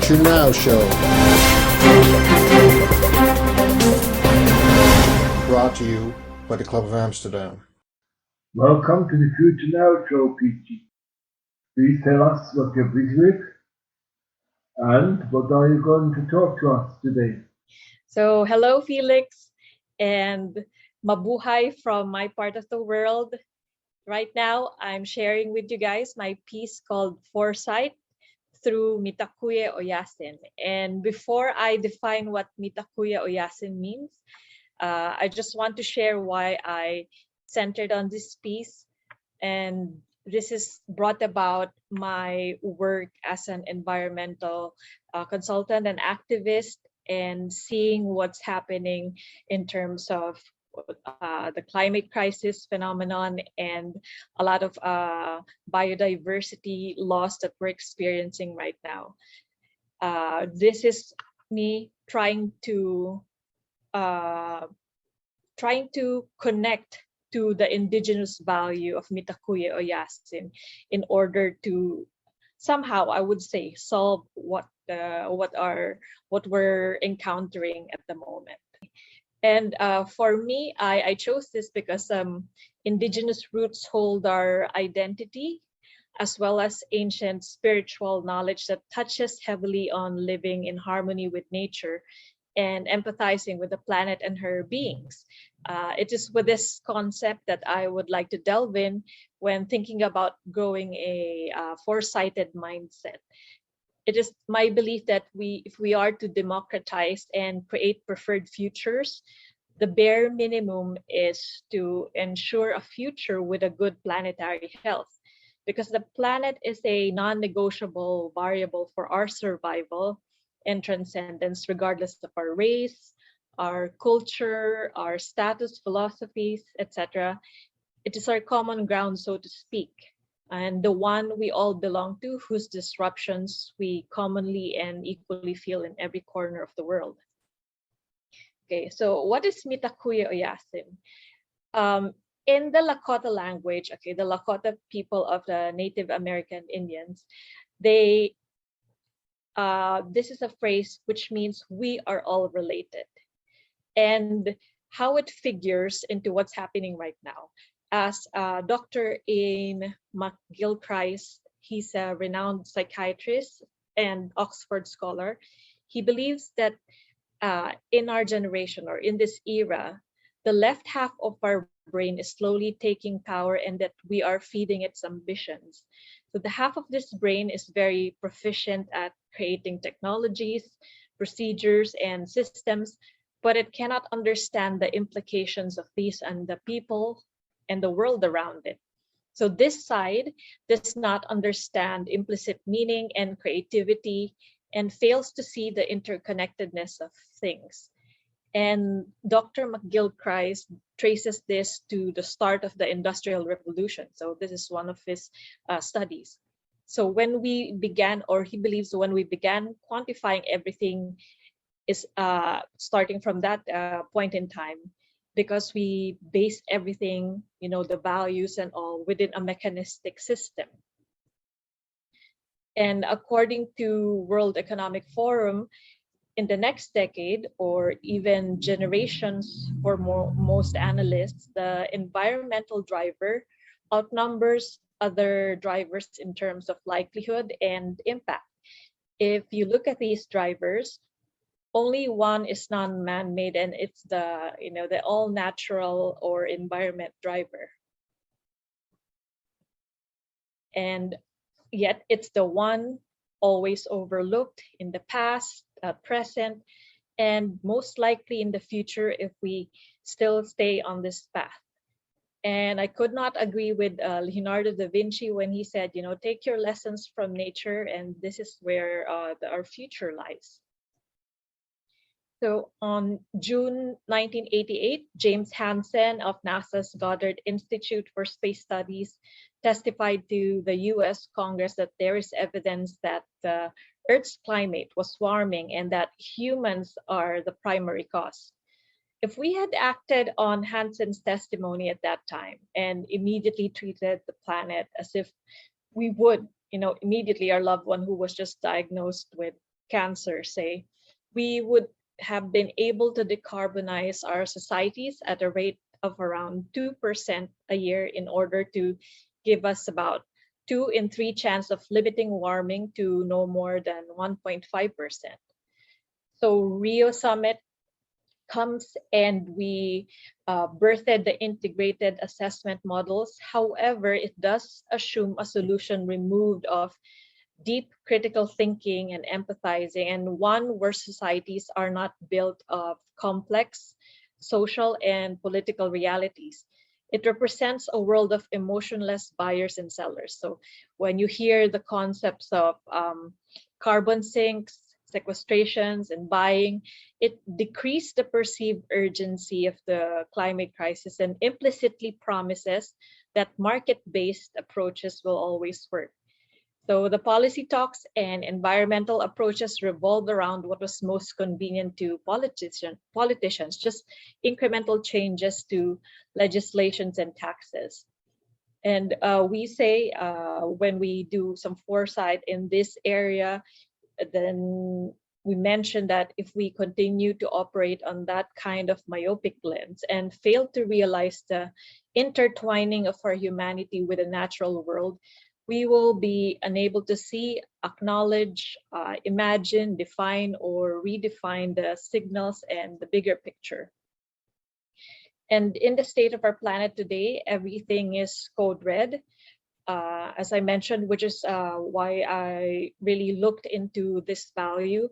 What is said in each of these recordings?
Future Now show. Brought to you by the Club of Amsterdam. Welcome to the Future Now show, Peachie. Please tell us what you're busy with and what are you going to talk to us today? So hello, Felix, and mabuhay from my part of the world. Right now, I'm sharing with you guys my piece called Foresight through Mitakuye Oyasin. And before I define what Mitakuye Oyasin means, I just want to share why I centered on this piece. And this is brought about my work as an environmental consultant and activist, and seeing what's happening in terms of the climate crisis phenomenon and a lot of biodiversity loss that we're experiencing right now. This is me trying to connect to the indigenous value of Mitakuye Oyasin in order to somehow, I would say, solve what we're encountering at the moment. And for me, I chose this because indigenous roots hold our identity, as well as ancient spiritual knowledge that touches heavily on living in harmony with nature and empathizing with the planet and her beings. It is with this concept that I would like to delve in when thinking about growing a foresighted mindset. It is my belief that if we are to democratize and create preferred futures, the bare minimum is to ensure a future with a good planetary health, because the planet is a non-negotiable variable for our survival and transcendence, regardless of our race, our culture, our status, philosophies, etc. It is our common ground, so to speak, and the one we all belong to, whose disruptions we commonly and equally feel in every corner of the world. Okay, so what is Mitakuye Oyasin? In the Lakota language, okay, the Lakota people of the Native American Indians, this is a phrase which means we are all related. And how it figures into what's happening right now. As Dr. Ian McGilchrist, he's a renowned psychiatrist and Oxford scholar. He believes that in our generation, or in this era, the left half of our brain is slowly taking power, and that we are feeding its ambitions. So the half of this brain is very proficient at creating technologies, procedures, and systems, but it cannot understand the implications of these and the people and the world around it. So this side does not understand implicit meaning and creativity, and fails to see the interconnectedness of things. And Dr. McGilchrist traces this to the start of the Industrial Revolution. So this is one of his studies. So when we began, or he believes when we began quantifying everything, is starting from that point in time, because we base everything, the values and all, within a mechanistic system. And according to World Economic Forum, in the next decade, or even generations for most analysts, the environmental driver outnumbers other drivers in terms of likelihood and impact. If you look at these drivers, only one is non-man-made, and it's the all-natural or environment driver. And yet it's the one always overlooked in the past, present, and most likely in the future if we still stay on this path. And I could not agree with Leonardo da Vinci when he said, take your lessons from nature, and this is where our future lies. So on June 1988, James Hansen of NASA's Goddard Institute for Space Studies testified to the US Congress that there is evidence that the Earth's climate was warming and that humans are the primary cause. If we had acted on Hansen's testimony at that time and immediately treated the planet as if we would, immediately our loved one who was just diagnosed with cancer, say, we would have been able to decarbonize our societies at a rate of around 2% a year in order to give us about 2 in 3 chance of limiting warming to no more than 1.5%. So Rio Summit comes and we birthed the integrated assessment models. However, it does assume a solution removed of deep critical thinking and empathizing, and one where societies are not built of complex social and political realities. It represents a world of emotionless buyers and sellers. So when you hear the concepts of carbon sinks, sequestrations, and buying, it decreased the perceived urgency of the climate crisis and implicitly promises that market-based approaches will always work. So the policy talks and environmental approaches revolved around what was most convenient to politicians, just incremental changes to legislations and taxes. And we say when we do some foresight in this area, then we mentioned that if we continue to operate on that kind of myopic lens and fail to realize the intertwining of our humanity with the natural world, we will be unable to see, acknowledge, imagine, define, or redefine the signals and the bigger picture. And in the state of our planet today, everything is code red. As I mentioned, which is why I really looked into this value.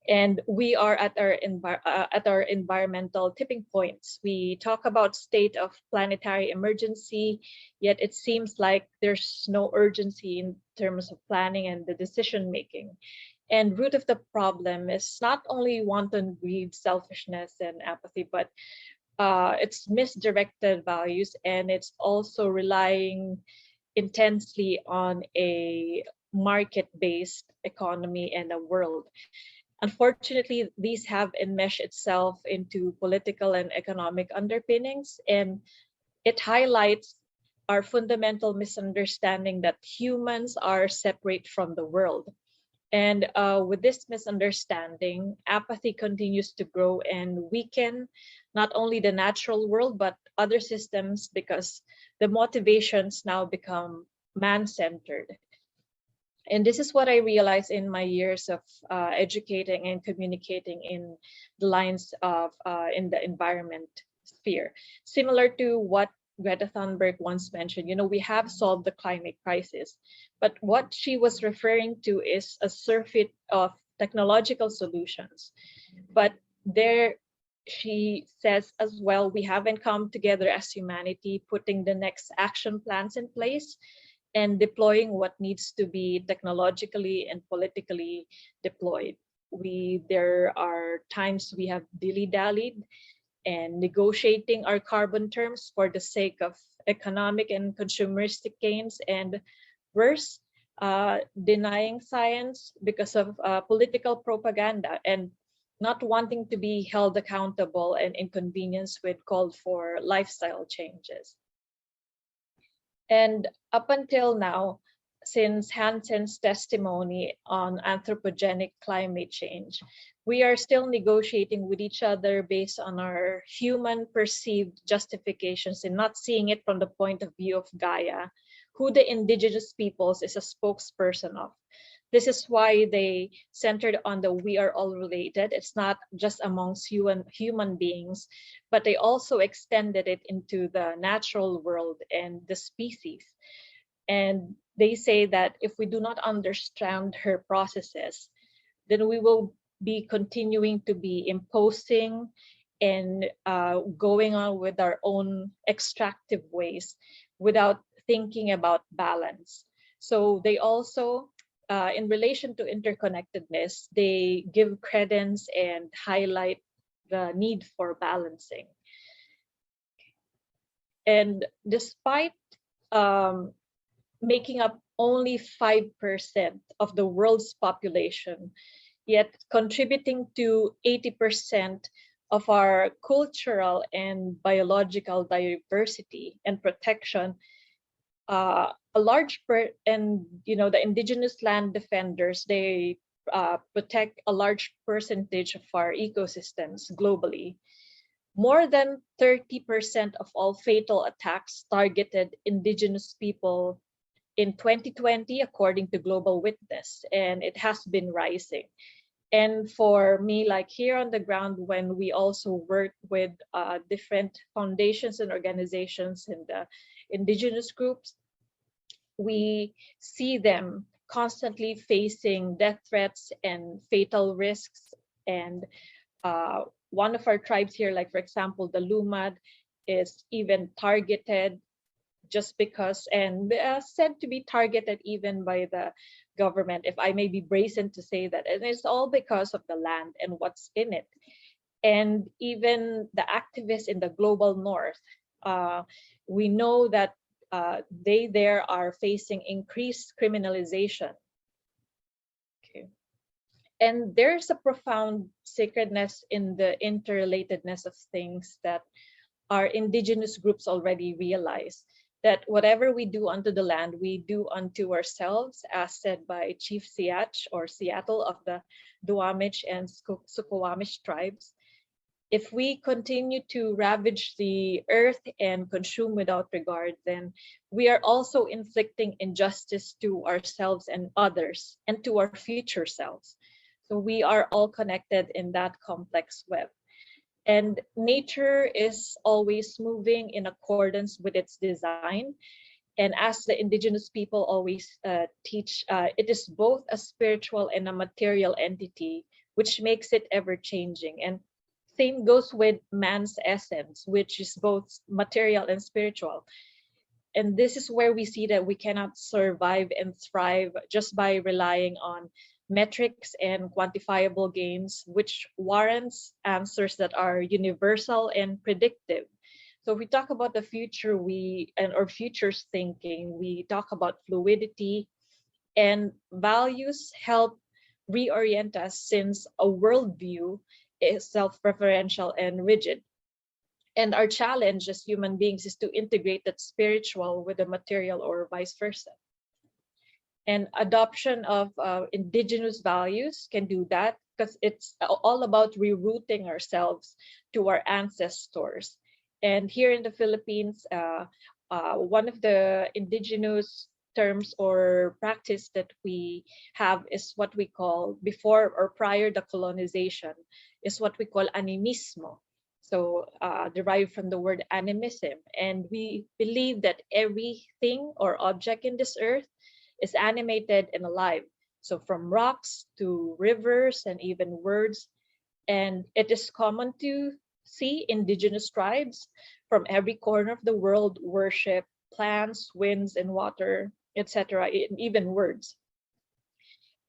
And we are at our environmental tipping points. We talk about state of planetary emergency, yet it seems like there's no urgency in terms of planning and the decision making. And root of the problem is not only wanton greed, selfishness, and apathy, but it's misdirected values, and it's also relying intensely on a market-based economy and a world. Unfortunately, these have enmeshed itself into political and economic underpinnings, and it highlights our fundamental misunderstanding that humans are separate from the world. And with this misunderstanding, apathy continues to grow and weaken not only the natural world, but other systems, because the motivations now become man-centered. And this is what I realized in my years of educating and communicating in the lines of in the environment sphere. Similar to what Greta Thunberg once mentioned, we have solved the climate crisis, but what she was referring to is a surfeit of technological solutions. But there she says as well, we haven't come together as humanity, putting the next action plans in place and deploying what needs to be technologically and politically deployed. There are times we have dilly-dallied and negotiating our carbon terms for the sake of economic and consumeristic gains, and worse, denying science because of political propaganda and not wanting to be held accountable and inconvenienced with called for lifestyle changes. And up until now, since Hansen's testimony on anthropogenic climate change, we are still negotiating with each other based on our human perceived justifications and not seeing it from the point of view of Gaia, who the indigenous peoples is a spokesperson of. This is why they centered on the we are all related. It's not just amongst human beings, but they also extended it into the natural world and the species. And they say that if we do not understand her processes, then we will be continuing to be imposing and going on with our own extractive ways without thinking about balance. So they also, in relation to interconnectedness, they give credence and highlight the need for balancing. And despite making up only 5% of the world's population, yet contributing to 80% of our cultural and biological diversity and protection, a large part, and the indigenous land defenders, they protect a large percentage of our ecosystems globally. More than 30% of all fatal attacks targeted indigenous people in 2020, according to Global Witness, and it has been rising. And for me, like here on the ground, when we also work with different foundations and organizations and the indigenous groups, we see them constantly facing death threats and fatal risks. And one of our tribes here, like for example, the Lumad, is even targeted just because, and said to be targeted even by the government, if I may be brazen to say that. And it's all because of the land and what's in it. And even the activists in the global north, we know that they there are facing increased criminalization. Okay. And there's a profound sacredness in the interrelatedness of things that our indigenous groups already realize, that whatever we do unto the land, we do unto ourselves, as said by Chief Siach or Seattle of the Duwamish and Suquamish tribes. If we continue to ravage the earth and consume without regard, then we are also inflicting injustice to ourselves and others and to our future selves. So we are all connected in that complex web. And nature is always moving in accordance with its design. And as the indigenous people always teach, it is both a spiritual and a material entity, which makes it ever changing. And same goes with man's essence, which is both material and spiritual. And this is where we see that we cannot survive and thrive just by relying on metrics and quantifiable gains, which warrants answers that are universal and predictive. So if we talk about the future, or futures thinking, we talk about fluidity, and values help reorient us, since a worldview is self-preferential and rigid. And our challenge as human beings is to integrate that spiritual with the material, or vice versa. And adoption of indigenous values can do that, because it's all about rerouting ourselves to our ancestors. And here in the Philippines, one of the indigenous terms or practice that we have is what we call, before or prior the colonization, is what we call animismo. So derived from the word animism. And we believe that everything or object in this earth is animated and alive. So from rocks to rivers and even words. And it is common to see indigenous tribes from every corner of the world worship plants, winds, and water, etc., even words.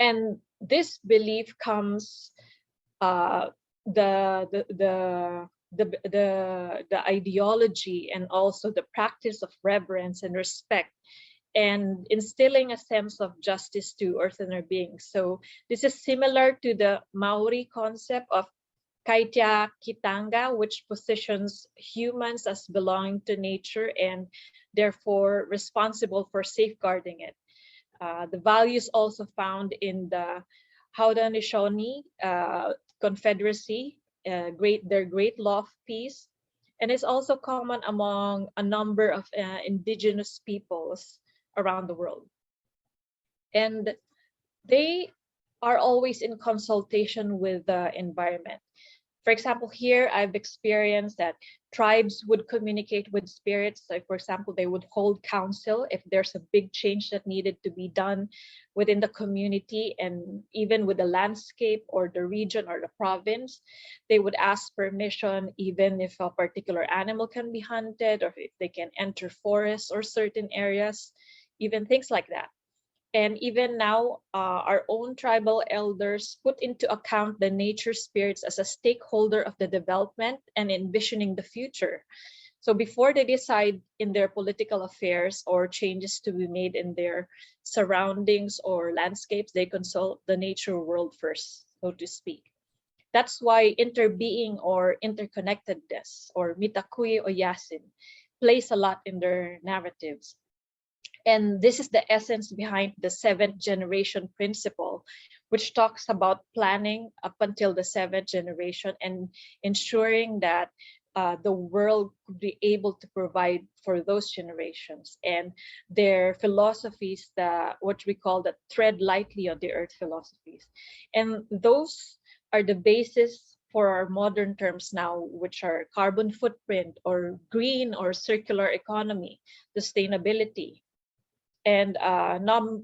And this belief comes the ideology and also the practice of reverence and respect, and instilling a sense of justice to earthen beings. So this is similar to the Maori concept of Kaitia Kitanga, which positions humans as belonging to nature and therefore responsible for safeguarding it. The values also found in the Haudenosaunee Confederacy, their great law of peace, and it's also common among a number of indigenous peoples around the world. And they are always in consultation with the environment. For example, here I've experienced that tribes would communicate with spirits. Like, for example, they would hold council if there's a big change that needed to be done within the community, and even with the landscape or the region or the province. They would ask permission even if a particular animal can be hunted, or if they can enter forests or certain areas, even things like that. And even now, our own tribal elders put into account the nature spirits as a stakeholder of the development and envisioning the future. So before they decide in their political affairs or changes to be made in their surroundings or landscapes, they consult the nature world first, so to speak. That's why interbeing or interconnectedness or Mitakuye Oyasin plays a lot in their narratives. And this is the essence behind the 7th generation principle, which talks about planning up until the 7th generation and ensuring that the world could be able to provide for those generations. And their philosophies, what we call the tread lightly on the earth philosophies. And those are the basis for our modern terms now, which are carbon footprint or green or circular economy, sustainability. And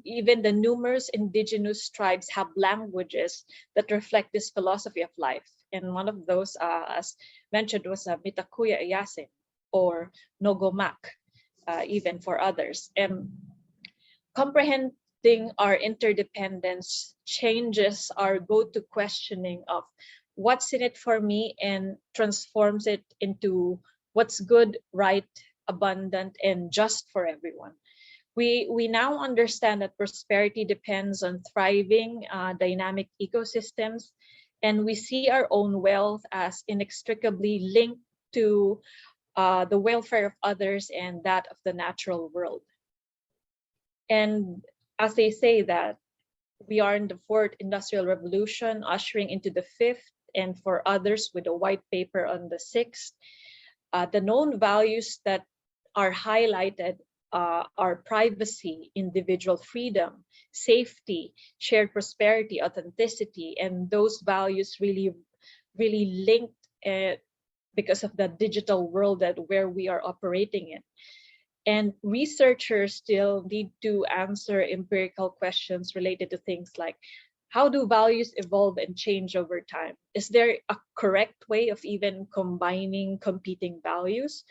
even the numerous indigenous tribes have languages that reflect this philosophy of life. And one of those, as mentioned, was Mitakuye Oyasin or Nogomak, even for others. And comprehending our interdependence changes our go-to questioning of what's in it for me and transforms it into what's good, right, abundant, and just for everyone. We now understand that prosperity depends on thriving, dynamic ecosystems, and we see our own wealth as inextricably linked to the welfare of others and that of the natural world. And as they say that we are in the 4th Industrial Revolution, ushering into the 5th, and for others with a white paper on the 6th, the known values that are highlighted are privacy, individual freedom, safety, shared prosperity, authenticity, and those values really linked because of the digital world where we are operating in. And researchers still need to answer empirical questions related to things like, how do values evolve and change over time? Is there a correct way of even combining competing values?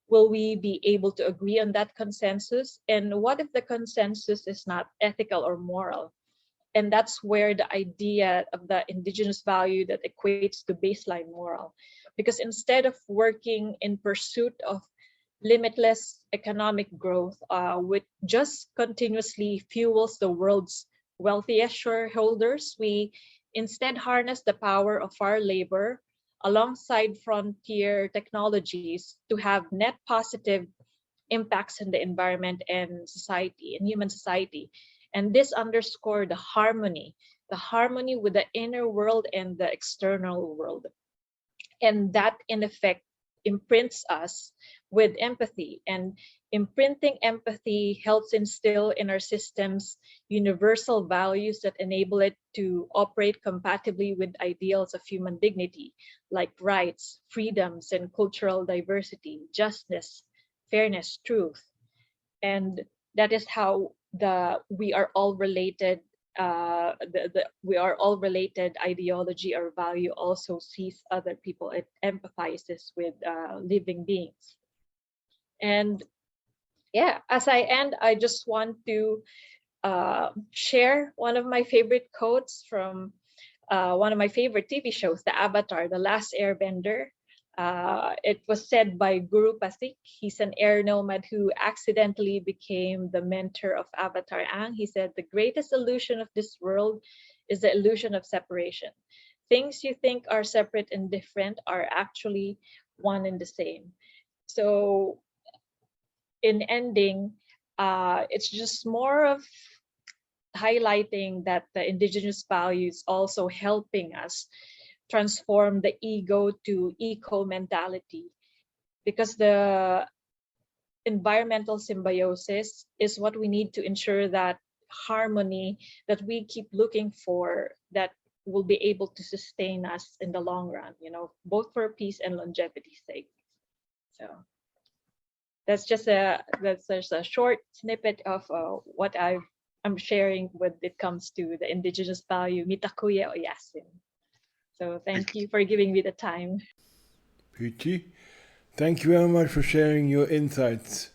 Will we be able to agree on that consensus? And what if the consensus is not ethical or moral? And that's where the idea of the indigenous value that equates to baseline moral. Because instead of working in pursuit of limitless economic growth, which just continuously fuels the world's wealthiest shareholders, we instead harness the power of our labor alongside frontier technologies to have net positive impacts in the environment and society, and human society. And this underscores the harmony with the inner world and the external world. And that in effect imprints us with empathy, and imprinting empathy helps instill in our systems universal values that enable it to operate compatibly with ideals of human dignity, like rights, freedoms, and cultural diversity, justice, fairness, truth. And that is how we are all related ideology or value also sees other people. It empathizes with living beings. And yeah, as I end, I just want to share one of my favorite quotes from one of my favorite TV shows, the Avatar, The Last Airbender. It was said by Guru Pasik. He's an air nomad who accidentally became the mentor of Avatar Aang. He said, the greatest illusion of this world is the illusion of separation. Things you think are separate and different are actually one and the same. So in ending, it's just more of highlighting that the indigenous values also helping us transform the ego to eco mentality, because the environmental symbiosis is what we need to ensure that harmony that we keep looking for, that will be able to sustain us in the long run, both for peace and longevity's sake. So that's just a short snippet of what I'm sharing when it comes to the indigenous value, Mitakuye Oyasin. So thank you for giving me the time. Peachie, thank you very much for sharing your insights.